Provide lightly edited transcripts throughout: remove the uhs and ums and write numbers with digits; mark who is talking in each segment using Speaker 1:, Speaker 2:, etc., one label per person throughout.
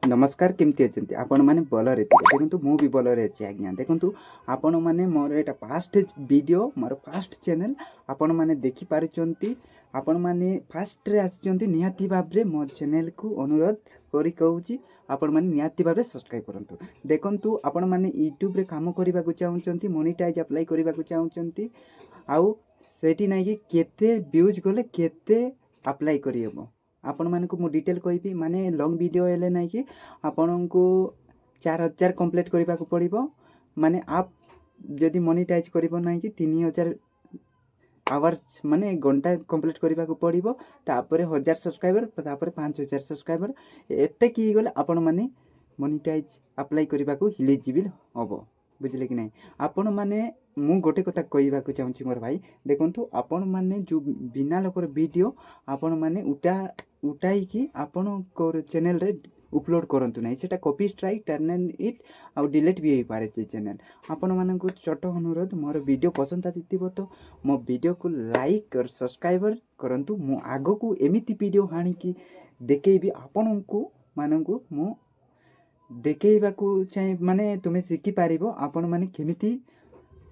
Speaker 1: नमस्कार केमती अच्छे आपण मैंने भलरे थे देखो मुझे भलरे अच्छे आज्ञा देखो आपण मैंने मोर यहाँ फास्ट वीडियो मोर फास्ट चैनल आपण मैंने देखिपार आपण मैंने फास्ट रे आसी निहाती भाव में मोर चैनल को अनुरोध करी कहूँ आपण मैंने निहाती भाव सब्सक्राइब करूँ देखु आपण मैंने यूट्यूब रे काम करने को चाहूँगी मोनिटाइज अप्लाई करने को चाहूँगी आउ सेठी नहीं कि केते व्यूज गले केते अप्लाई करिहेबो आपण मानक मु डिटेल कहबी माने लॉन्ग वीडियो हेले नहीं कि आपण को 4000 कंप्लीट करबा को पड़िबो माने आप जदि मोनेटाइज करिबो नहीं कि 3000 आवर्स माने घंटा कंप्लीट करबा को पड़िबो तापर 1000 सब्सक्राइबर तापर 5000 सब्सक्राइबर एते की गले आपण माने मोनेटाइज अप्लाई करबा को एलिजिबल हबो बुझले कि नहीं आपण माने मु गोटे कथा कहबा को चाहूँ मोर भाई देखंतु आपण माने जो बिना लोकर वीडियो आपण माने उठाई कि आपण को चैनल रे अपलोड करंतु नहीं सेटा कॉपी स्ट्राइक टर्न इट आउ डिलीट भी हो पारे से चैनल आपण मानन को छोट अनुरोध मोर वीडियो पसंद आतिबो तो मो वीडियो को लाइक और सब्सक्राइबर करंतु मु आगो को एमिति वीडियो हानि कि देखेबी आपण को मानन को मु देखेबा को चाहे माने तुमे सिखि पारिबो आपण माने केमिति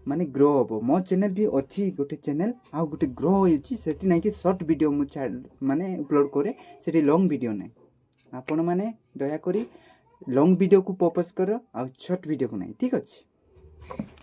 Speaker 1: माने ग्रो हम मो चैनल भी अच्छी गोटे चैनल आ गोटे ग्रो होती से नहीं कि शॉर्ट वीडियो मु माने अपलोड करे से लॉन्ग वीडियो नहीं आपण माने दया करी लॉन्ग वीडियो को फोकस कर आ शॉर्ट वीडियो को नहीं ठीक अच्छे।